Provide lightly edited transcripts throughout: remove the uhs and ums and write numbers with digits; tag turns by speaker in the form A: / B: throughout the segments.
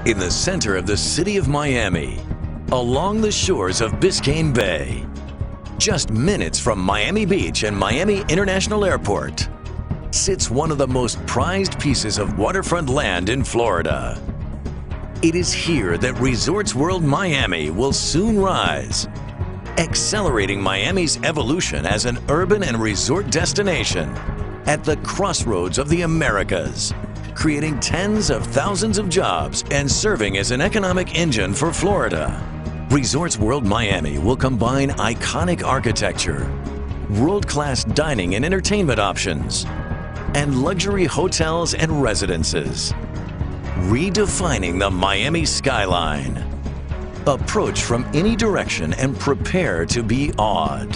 A: in the center of the city of Miami, along the shores of Biscayne Bay, just minutes from Miami Beach and Miami International Airport, sits one of the most prized pieces of waterfront land in Florida. It is here that Resorts World Miami will soon rise, accelerating Miami's evolution as an urban and resort destination at the crossroads of the Americas, creating tens of thousands of jobs and serving as an economic engine for Florida. Resorts World Miami will combine iconic architecture, world-class dining and entertainment options, and luxury hotels and residences, redefining the Miami skyline. Approach from any direction and prepare to be awed.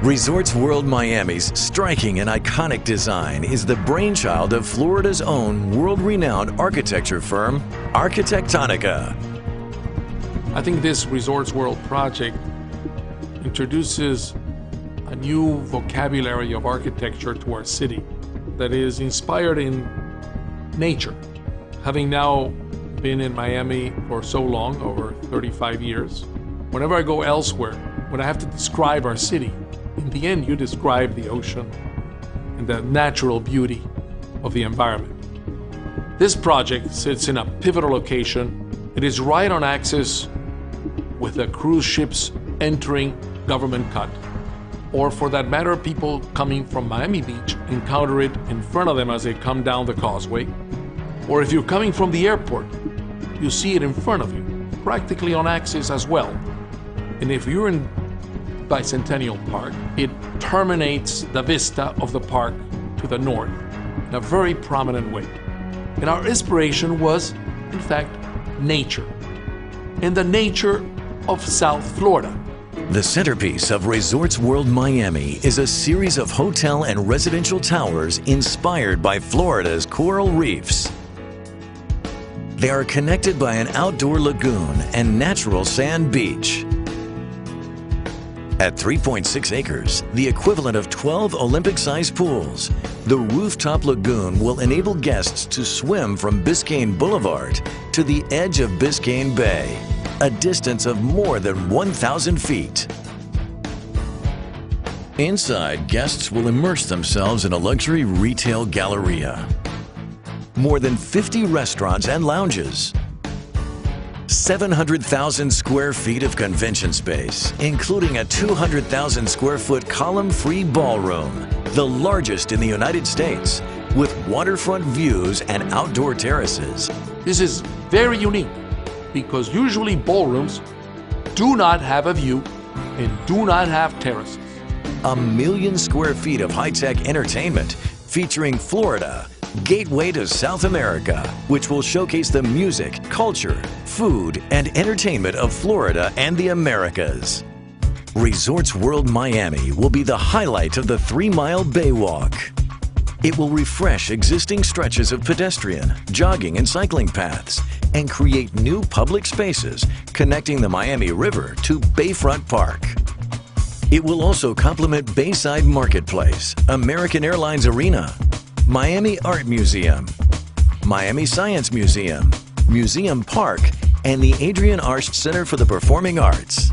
A: Resorts World Miami's striking and iconic design is the brainchild of Florida's own world-renowned architecture firm, Arquitectonica.
B: I think this Resorts World project introduces a new vocabulary of architecture to our city that is inspired in nature. Having now been in Miami for so long, over 35 years, whenever I go elsewhere, when I have to describe our city, in the end you describe the ocean and the natural beauty of the environment. This project sits in a pivotal location. It is right on axis with the cruise ships entering Government Cut, or for that matter, people coming from Miami Beach encounter it in front of them as they come down the causeway. Or if you're coming from the airport, you see it in front of you, practically on axis as well. And if you're in Bicentennial Park, it terminates the vista of the park to the north in a very prominent way. And our inspiration was, in fact, nature, and the nature of South Florida.
A: The centerpiece of Resorts World Miami is a series of hotel and residential towers inspired by Florida's coral reefs. They are connected by an outdoor lagoon and natural sand beach. At 3.6 acres, the equivalent of 12 Olympic-sized pools, the rooftop lagoon will enable guests to swim from Biscayne Boulevard to the edge of Biscayne Bay, a distance of more than 1,000 feet. Inside, guests will immerse themselves in a luxury retail galleria. More than 50 restaurants and lounges. 700,000 square feet of convention space, including a 200,000 square foot column-free ballroom, the largest in the United States, with waterfront views and outdoor terraces.
B: This is very unique because usually ballrooms do not have a view and do not have terraces.
A: 1 million square feet of high-tech entertainment featuring Florida, Gateway to South America, which will showcase the music, culture, food, and entertainment of Florida and the Americas. Resorts World Miami will be the highlight of the 3-mile Baywalk. It will refresh existing stretches of pedestrian, jogging, and cycling paths and create new public spaces connecting the Miami River to Bayfront Park. It will also complement Bayside Marketplace, American Airlines Arena, Miami Art Museum, Miami Science Museum, Museum Park, and the Adrian Arsht Center for the Performing Arts.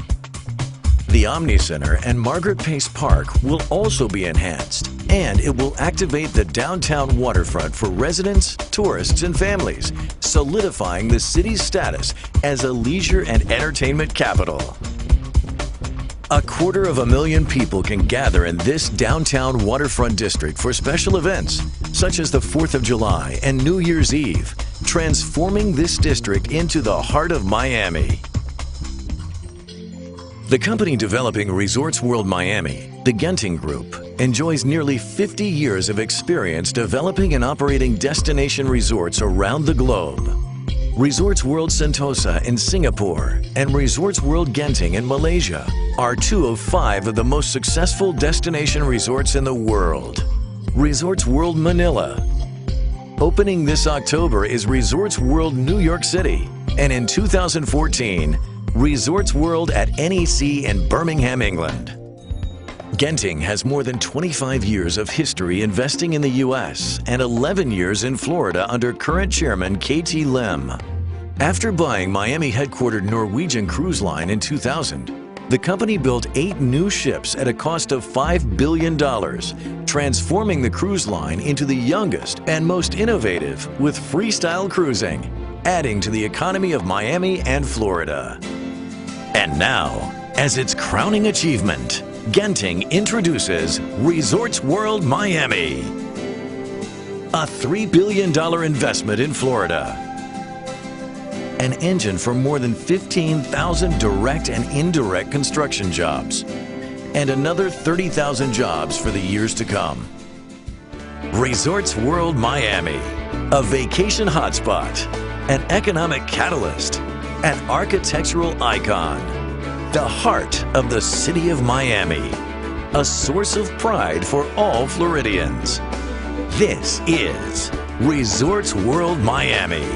A: The Omni Center and Margaret Pace Park will also be enhanced, and it will activate the downtown waterfront for residents, tourists, and families, solidifying the city's status as a leisure and entertainment capital. 250,000 people can gather in this downtown waterfront district for special events, such as the 4th of July and New Year's Eve, transforming this district into the heart of Miami. The company developing Resorts World Miami, the Genting Group, enjoys nearly 50 years of experience developing and operating destination resorts around the globe. Resorts World Sentosa in Singapore and Resorts World Genting in Malaysia are 2 of 5 of the most successful destination resorts in the world. Resorts World Manila. Opening this October is Resorts World New York City, and in 2014, Resorts World at NEC in Birmingham, England. Genting has more than 25 years of history investing in the U.S. and 11 years in Florida under current chairman KT Lim. After buying Miami-headquartered Norwegian Cruise Line in 2000, the company built 8 new ships at a cost of $5 billion, transforming the cruise line into the youngest and most innovative with freestyle cruising, adding to the economy of Miami and Florida. And now, as its crowning achievement, Genting introduces Resorts World Miami, a $3 billion investment in Florida, an engine for more than 15,000 direct and indirect construction jobs, and another 30,000 jobs for the years to come. Resorts World Miami, a vacation hotspot, an economic catalyst, an architectural icon, the heart of the city of Miami, a source of pride for all Floridians. This is Resorts World Miami.